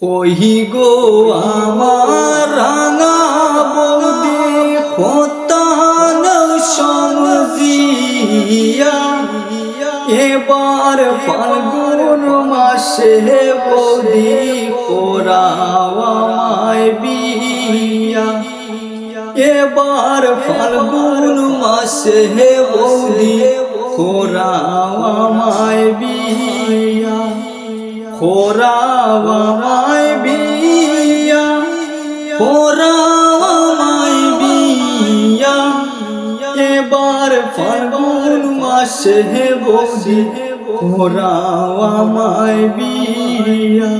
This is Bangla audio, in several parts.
কহি গো আমার রাঙা বৌদি হতান সমজিয়া এবার ফাল্গুন মাসে বৌদি করাও আমায় বিয়া। এবার ফাল্গুন মাসে বৌদি করাও আমায় বিয়া, করাও আমায় বিয়া, করাও আমায় বিয়া। এবার ফাল্গুন মাসে বৌদি করাও আমায় বিয়া।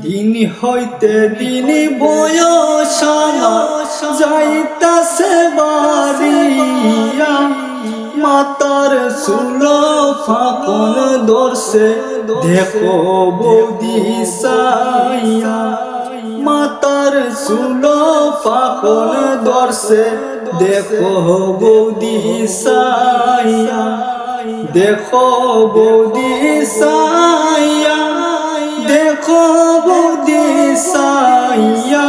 দিন হইতে দিন বয়স আমার যাইতাছে বাড়িয়া, মাতার চুল ফাঁকন ধরছে দেখো বৌদি সাইয়া। মাতার চুল ফাঁকন ধরছে দেখো বৌদি সাইয়া, দেখো বৌদি সাইয়া, দেখো বৌদি সাইয়া।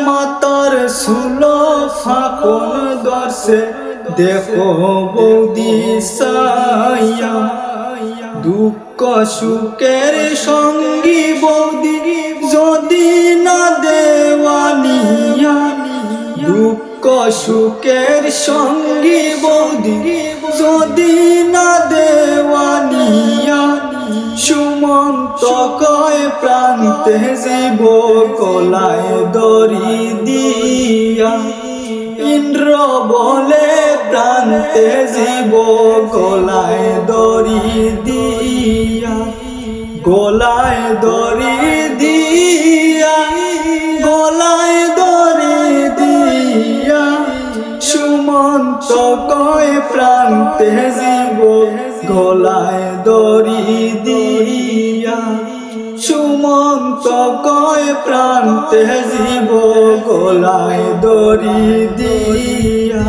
মাতার চুল ফাঁকন ধরছে দেখো বৌদি সাইয়া। দুঃখ সুখের সঙ্গী বৌদি যদি না দেওয়ানিয়া, দুঃখ সুখের সঙ্গী বৌদি যদি না দেওয়ানিয়া। সুমন্ত কয় প্রান্তে জীব কলায় দড়ি দিয়া, ইন্দ্র বলে প্রান্তে জীব গলায় দড়ি দিয়া, গলায় দড়ি দিয়া, গলায় দড়ি দিয়া। সুমন্ত কয় প্রান্তে জীব গলায় দড়ি দিয়া, সুমন্ত কয় প্রান্তে জীব গলায় দড়ি দিয়া।